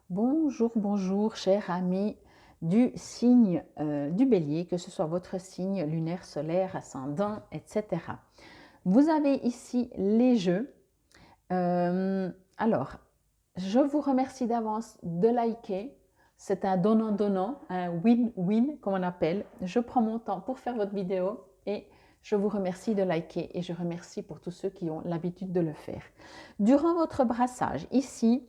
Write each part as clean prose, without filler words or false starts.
Bonjour, bonjour, chers amis du signe du bélier, que ce soit votre signe lunaire, solaire, ascendant, etc. Vous avez ici les jeux. Alors, je vous remercie d'avance de liker. C'est un donnant-donnant, un win-win comme on appelle. Je prends mon temps pour faire votre vidéo et je vous remercie de liker et je remercie pour tous ceux qui ont l'habitude de le faire. Durant votre brassage, ici,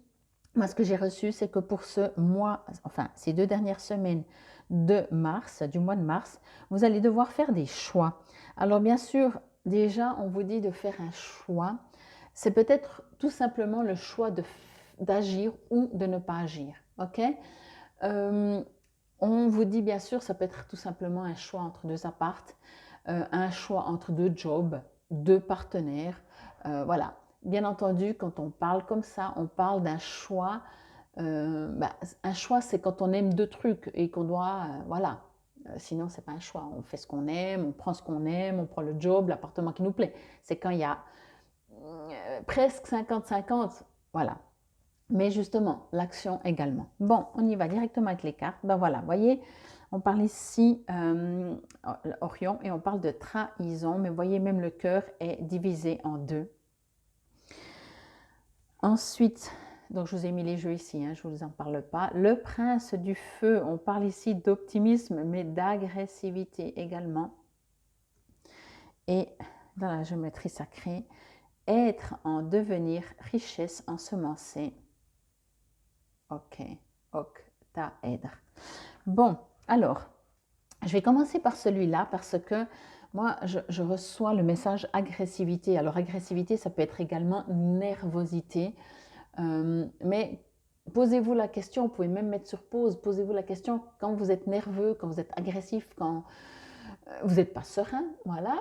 moi, ce que j'ai reçu, c'est que pour ce mois, enfin, ces 2 dernières semaines de mars, du mois de mars, vous allez devoir faire des choix. Alors, bien sûr, déjà, on vous dit de faire un choix. C'est peut-être tout simplement le choix d'agir ou de ne pas agir. OK? Euh, on vous dit, bien sûr, ça peut être tout simplement un choix entre 2 appartes, un choix entre 2 jobs, 2 partenaires. Voilà. Bien entendu, quand on parle comme ça, on parle d'un choix. Un choix, c'est quand on aime 2 trucs et qu'on doit, voilà. Sinon, c'est pas un choix. On fait ce qu'on aime, on prend ce qu'on aime, on prend le job, l'appartement qui nous plaît. C'est quand il y a presque 50-50, voilà. Mais justement, l'action également. Bon, on y va directement avec les cartes. Ben voilà, vous voyez, on parle ici Orion et on parle de trahison, mais vous voyez, même le cœur est divisé en deux. Ensuite, donc je vous ai mis les jeux ici, hein, je ne vous en parle pas. Le prince du feu, on parle ici d'optimisme, mais d'agressivité également. Et dans la géométrie sacrée, être en devenir, richesse ensemencée. Ok, octaèdre. Bon, alors, je vais commencer par celui-là parce que moi, je reçois le message agressivité. Alors, agressivité, ça peut être également nervosité. Mais posez-vous la question, vous pouvez même mettre sur pause, posez-vous la question quand vous êtes nerveux, quand vous êtes agressif, quand vous n'êtes pas serein, voilà.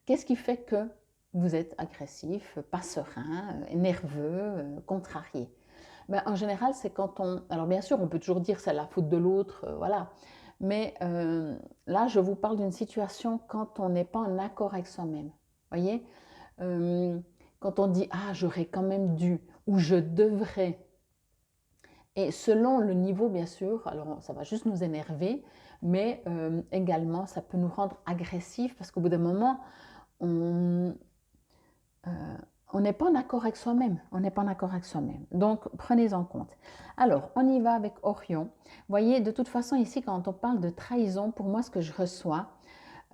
Qu'est-ce qui fait que vous êtes agressif, pas serein, nerveux, contrarié? Ben, en général, c'est quand on... Alors bien sûr, on peut toujours dire c'est la faute de l'autre, voilà. Mais là, je vous parle d'une situation quand on n'est pas en accord avec soi-même. Voyez, quand on dit ah j'aurais quand même dû ou je devrais. Et selon le niveau, bien sûr, alors ça va juste nous énerver, mais également ça peut nous rendre agressifs parce qu'au bout d'un moment, on, euh, on n'est pas en accord avec soi-même. On n'est pas en accord avec soi-même. Donc, prenez en compte. Alors, on y va avec Orion. Vous voyez, de toute façon, ici, quand on parle de trahison, pour moi, ce que je reçois,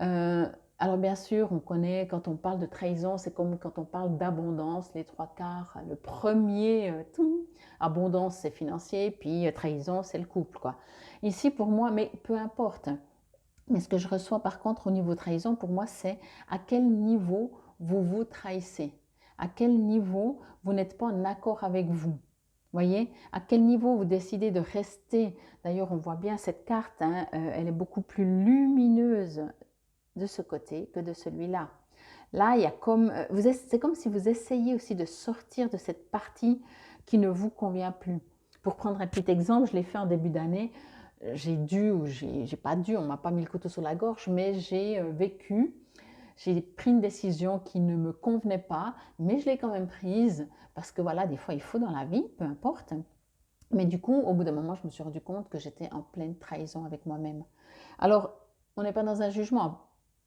euh, alors bien sûr, on connaît, quand on parle de trahison, c'est comme quand on parle d'abondance, les trois quarts. Le premier, abondance, c'est financier, puis trahison, c'est le couple, quoi. Ici, pour moi, mais peu importe. Mais ce que je reçois par contre au niveau trahison, pour moi, c'est à quel niveau vous vous trahissez. À quel niveau vous n'êtes pas en accord avec vous. Voyez, à quel niveau vous décidez de rester. D'ailleurs, on voit bien cette carte, hein, elle est beaucoup plus lumineuse de ce côté que de celui-là. Là, il y a comme, c'est comme si vous essayez aussi de sortir de cette partie qui ne vous convient plus. Pour prendre un petit exemple, je l'ai fait en début d'année. J'ai dû ou j'ai pas dû, on m'a pas mis le couteau sur la gorge, mais j'ai vécu, j'ai pris une décision qui ne me convenait pas, mais je l'ai quand même prise parce que voilà, des fois il faut dans la vie, peu importe. Mais du coup, au bout d'un moment, je me suis rendu compte que j'étais en pleine trahison avec moi-même. Alors, on n'est pas dans un jugement.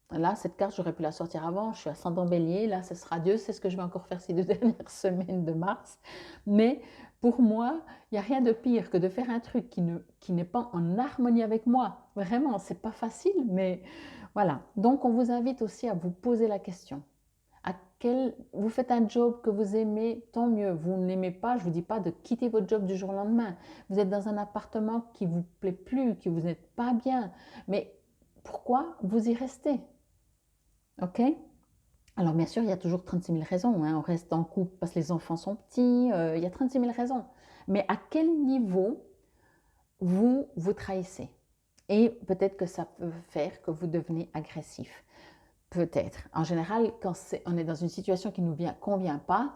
Là, cette carte, j'aurais pu la sortir avant. Je suis ascendant bélier. Là, ce sera Dieu. C'est ce que je vais encore faire ces 2 dernières semaines de mars. Mais pour moi, il n'y a rien de pire que de faire un truc qui n'est pas en harmonie avec moi. Vraiment, c'est pas facile, mais voilà. Donc, on vous invite aussi à vous poser la question. Vous faites un job que vous aimez, tant mieux. Vous n'aimez pas, je ne vous dis pas de quitter votre job du jour au lendemain. Vous êtes dans un appartement qui ne vous plaît plus, qui vous n'êtes pas bien. Mais pourquoi vous y restez? Ok? Alors bien sûr, il y a toujours 36 000 raisons, hein. On reste en couple parce que les enfants sont petits, il y a 36 000 raisons. Mais à quel niveau vous vous trahissez? Et peut-être que ça peut faire que vous devenez agressif. Peut-être. En général, quand on est dans une situation qui ne nous convient pas,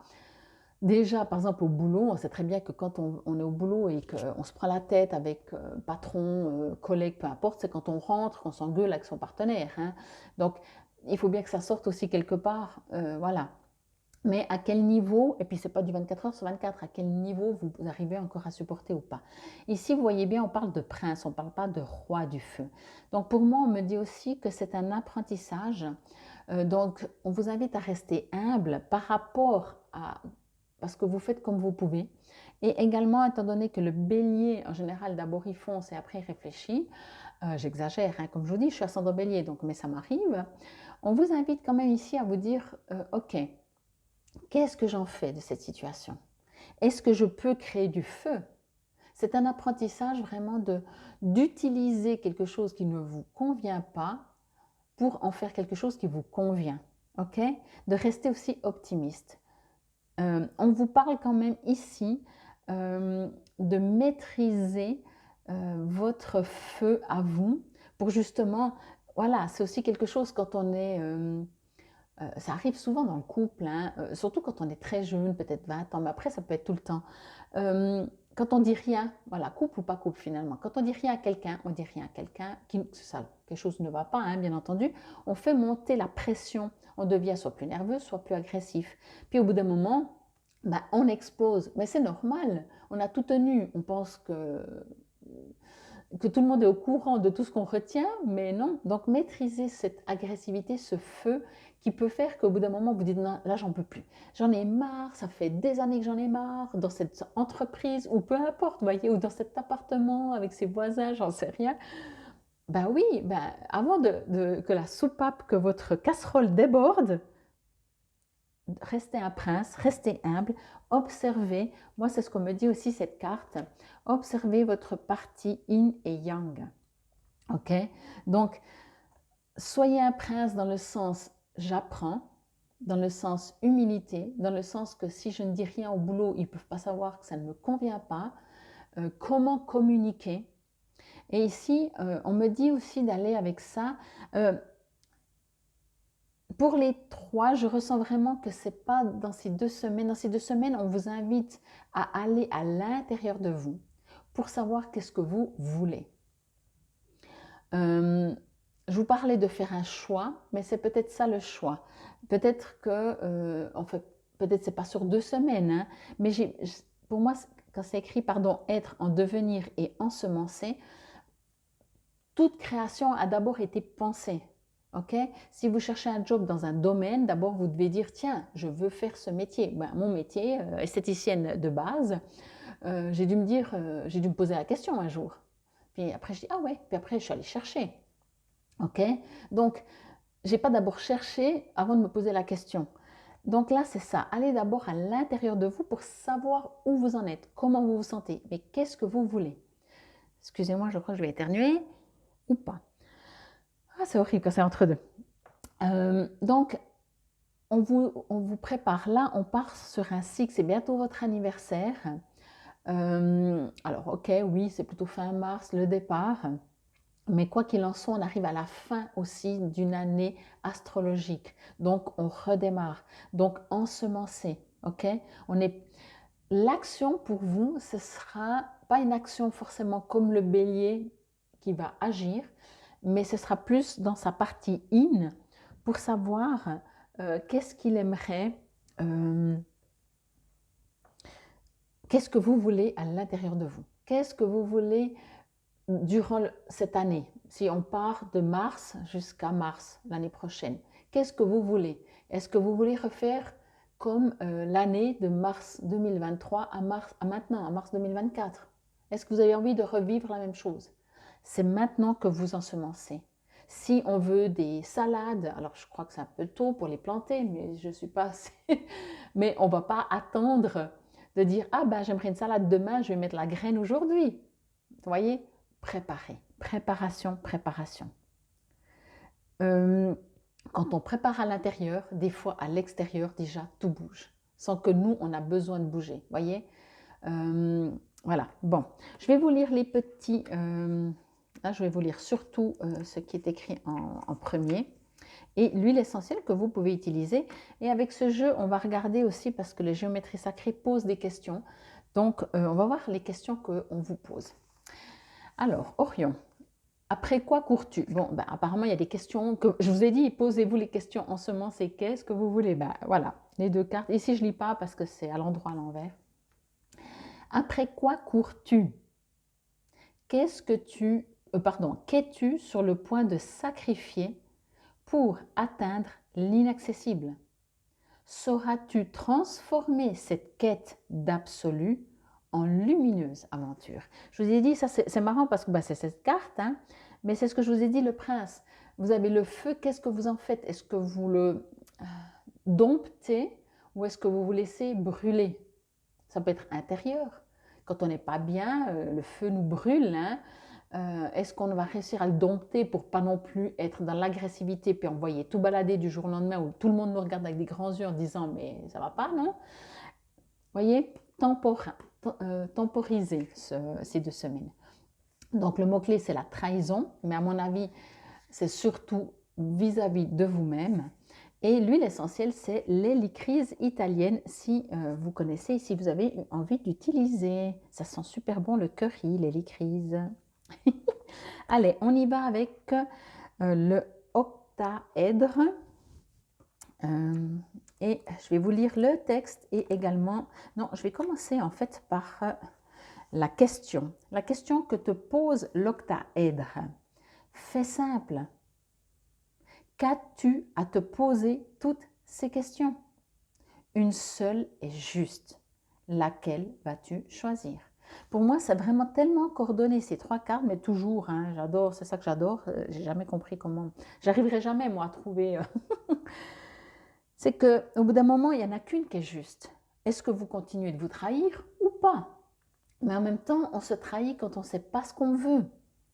déjà, par exemple, au boulot, on sait très bien que quand on est au boulot et qu'on se prend la tête avec patron, collègue, peu importe, c'est quand on rentre, qu'on s'engueule avec son partenaire, hein. Donc, il faut bien que ça sorte aussi quelque part. Voilà. Mais à quel niveau, et puis c'est pas du 24 heures sur 24, à quel niveau vous arrivez encore à supporter ou pas. Ici, vous voyez bien, on parle de prince, on ne parle pas de roi du feu. Donc pour moi, on me dit aussi que c'est un apprentissage. Donc on vous invite à rester humble par rapport à... parce que vous faites comme vous pouvez. Et également, étant donné que le bélier, en général, d'abord il fonce et après il réfléchit, j'exagère, hein, comme je vous dis, je suis ascendant bélier, donc, mais ça m'arrive, on vous invite quand même ici à vous dire, ok, qu'est-ce que j'en fais de cette situation? Est-ce que je peux créer du feu? C'est un apprentissage vraiment d'utiliser quelque chose qui ne vous convient pas pour en faire quelque chose qui vous convient. Ok? De rester aussi optimiste. On vous parle quand même ici de maîtriser votre feu à vous pour justement, voilà, c'est aussi quelque chose quand on est ça arrive souvent dans le couple, hein, surtout quand on est très jeune, peut-être 20 ans, mais après ça peut être tout le temps. Quand on dit rien, voilà, couple ou pas couple finalement, quand on dit rien à quelqu'un, on dit rien à quelqu'un, ça, quelque chose ne va pas, hein, bien entendu, on fait monter la pression, on devient soit plus nerveux, soit plus agressif. Puis au bout d'un moment, ben, on explose, mais c'est normal, on a tout tenu, on pense que tout le monde est au courant de tout ce qu'on retient, mais non. Donc maîtriser cette agressivité, ce feu qui peut faire qu'au bout d'un moment, vous dites non, là j'en peux plus. J'en ai marre, ça fait des années que j'en ai marre, dans cette entreprise, ou peu importe, vous voyez, ou dans cet appartement avec ses voisins, j'en sais rien. Ben oui, ben, avant que la soupape, que votre casserole déborde, restez un prince, restez humble, observez, moi c'est ce qu'on me dit aussi cette carte, observez votre partie yin et yang. Ok? Donc, soyez un prince dans le sens j'apprends, dans le sens humilité, dans le sens que si je ne dis rien au boulot, ils ne peuvent pas savoir que ça ne me convient pas. Comment communiquer? Et ici, on me dit aussi d'aller avec ça. Pour les trois, je ressens vraiment que c'est pas dans ces 2 semaines. Dans ces 2 semaines, on vous invite à aller à l'intérieur de vous pour savoir qu'est-ce que vous voulez. Je vous parlais de faire un choix, mais c'est peut-être ça le choix. Peut-être que, en fait, peut-être c'est pas sur 2 semaines, hein, mais pour moi, quand c'est écrit, pardon, être en devenir et ensemencer, toute création a d'abord été pensée. Ok? Si vous cherchez un job dans un domaine, d'abord vous devez dire tiens, je veux faire ce métier. Ben, mon métier, esthéticienne de base, j'ai dû me poser la question un jour. Puis après je dis ah ouais, puis après je suis allée chercher. Ok? Donc j'ai pas d'abord cherché avant de me poser la question. Donc là c'est ça, allez d'abord à l'intérieur de vous pour savoir où vous en êtes, comment vous vous sentez, mais qu'est-ce que vous voulez. Excusez-moi, je crois que je vais éternuer ou pas. Ah, c'est horrible quand c'est entre deux. Donc, on vous prépare là, on part sur un cycle, c'est bientôt votre anniversaire. Alors, ok, oui, c'est plutôt fin mars le départ, mais quoi qu'il en soit, on arrive à la fin aussi d'une année astrologique. Donc, on redémarre. Donc, ensemencer, ok? L'action pour vous, ce sera pas une action forcément comme le bélier qui va agir, mais ce sera plus dans sa partie in pour savoir qu'est-ce qu'il aimerait, euh, qu'est-ce que vous voulez à l'intérieur de vous. Qu'est-ce que vous voulez durant cette année, si on part de mars jusqu'à mars l'année prochaine. Qu'est-ce que vous voulez? Est-ce que vous voulez refaire comme l'année de mars 2023 à maintenant, à mars 2024? Est-ce que vous avez envie de revivre la même chose? C'est maintenant que vous ensemencez. Si on veut des salades, alors je crois que c'est un peu tôt pour les planter, mais je ne suis pas assez... mais on ne va pas attendre de dire « Ah ben j'aimerais une salade demain, je vais mettre la graine aujourd'hui ». Vous voyez? Préparer. Préparation, préparation. Quand on prépare à l'intérieur, des fois à l'extérieur, déjà tout bouge. Sans que nous, on a besoin de bouger. Vous voyez? Voilà. Bon, je vais vous lire les petits... là, je vais vous lire surtout ce qui est écrit en premier. Et l'huile essentielle que vous pouvez utiliser. Et avec ce jeu, on va regarder aussi, parce que les géométries sacrées posent des questions. Donc, on va voir les questions qu'on vous pose. Alors, Orion, après quoi cours-tu? Bon, ben, apparemment, il y a des questions que je vous ai dit, posez-vous les questions en semence et qu'est-ce que vous voulez? Ben, voilà. les deux cartes. Ici, je ne lis pas parce que c'est à l'endroit à l'envers. Après quoi cours-tu? Qu'es-tu sur le point de sacrifier pour atteindre l'inaccessible? Sauras-tu transformer cette quête d'absolu en lumineuse aventure? Je vous ai dit, ça c'est marrant parce que c'est cette carte, hein, mais c'est ce que je vous ai dit, le prince. Vous avez le feu, qu'est-ce que vous en faites? Est-ce que vous le domptez ou est-ce que vous vous laissez brûler? Ça peut être intérieur. Quand on n'est pas bien, le feu nous brûle, hein. Est-ce qu'on va réussir à le dompter pour pas non plus être dans l'agressivité puis envoyer tout balader du jour au lendemain où tout le monde nous regarde avec des grands yeux en disant mais ça va pas, non? Voyez, temporiser ces 2 semaines. Donc le mot-clé c'est la trahison, mais à mon avis c'est surtout vis-à-vis de vous-même. Et l'huile essentielle, c'est l'hélicryse italienne, si vous connaissez, si vous avez envie d'utiliser. Ça sent super bon le curry, l'hélicryse. Allez, on y va avec le octaèdre. Et je vais vous lire le texte et également... Non, je vais commencer en fait par la question. La question que te pose l'octaèdre. Fais simple. Qu'as-tu à te poser toutes ces questions? Une seule est juste. Laquelle vas-tu choisir? Pour moi, c'est vraiment tellement coordonné ces 3 cartes, mais toujours, hein, j'adore, c'est ça que j'adore. J'ai jamais compris comment. J'arriverai jamais, moi, à trouver. C'est qu'au bout d'un moment, il n'y en a qu'une qui est juste. Est-ce que vous continuez de vous trahir ou pas? Mais en même temps, on se trahit quand on ne sait pas ce qu'on veut.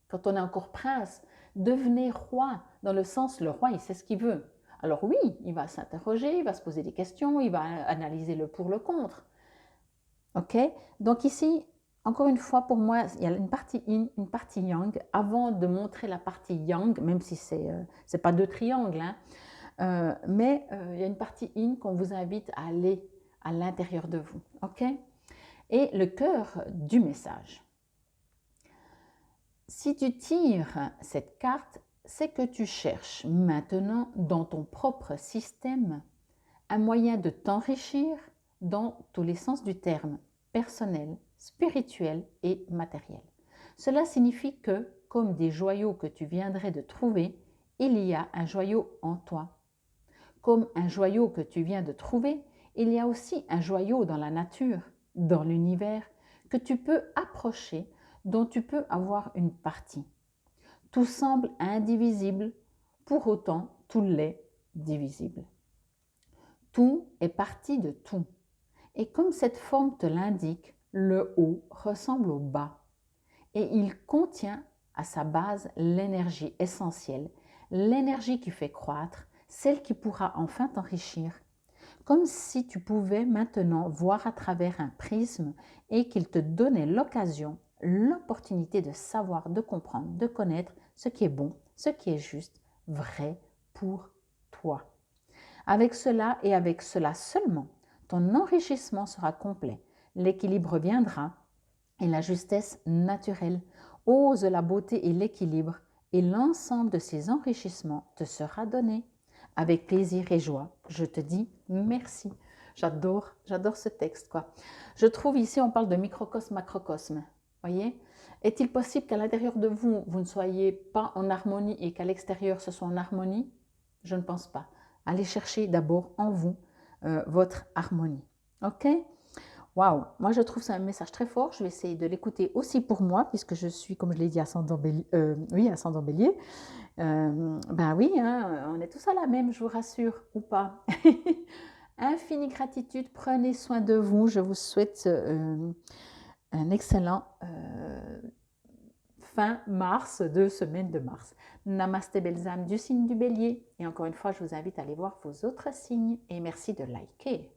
Quand on est encore prince, devenez roi, dans le sens, le roi, il sait ce qu'il veut. Alors oui, il va s'interroger, il va se poser des questions, il va analyser le pour, le contre. Ok? Donc ici, encore une fois, pour moi, il y a une partie yin, une partie yang. Avant de montrer la partie yang, même si c'est pas 2 triangles, hein, mais il y a une partie yin qu'on vous invite à aller à l'intérieur de vous. Ok? Et le cœur du message. Si tu tires cette carte, c'est que tu cherches maintenant dans ton propre système un moyen de t'enrichir dans tous les sens du terme, personnel, spirituel et matériel. Cela signifie que, comme des joyaux que tu viendrais de trouver, il y a un joyau en toi. Comme un joyau que tu viens de trouver, il y a aussi un joyau dans la nature, dans l'univers, que tu peux approcher, dont tu peux avoir une partie. Tout semble indivisible, pour autant tout l'est divisible. Tout est partie de tout. Et comme cette forme te l'indique, le haut ressemble au bas. Et il contient à sa base l'énergie essentielle, l'énergie qui fait croître, celle qui pourra enfin t'enrichir. Comme si tu pouvais maintenant voir à travers un prisme et qu'il te donnait l'occasion, l'opportunité de savoir, de comprendre, de connaître ce qui est bon, ce qui est juste, vrai pour toi. Avec cela et avec cela seulement, ton enrichissement sera complet, l'équilibre viendra et la justesse naturelle. Ose la beauté et l'équilibre et l'ensemble de ces enrichissements te sera donné. Avec plaisir et joie, je te dis merci. J'adore ce texte, quoi. Je trouve ici, on parle de microcosme, macrocosme. Voyez? Est-il possible qu'à l'intérieur de vous, vous ne soyez pas en harmonie et qu'à l'extérieur, ce soit en harmonie? Je ne pense pas. Allez chercher d'abord en vous votre harmonie. Ok? Waouh! Moi, je trouve ça un message très fort. Je vais essayer de l'écouter aussi pour moi, puisque je suis, comme je l'ai dit, ascendant bélier. Ascendant bélier. Ben oui, hein, on est tous à la même, je vous rassure, ou pas. Infinie gratitude, prenez soin de vous. Je vous souhaite un excellent fin mars, 2 semaines de mars. Namasté belles âmes du signe du bélier. Et encore une fois, je vous invite à aller voir vos autres signes et merci de liker.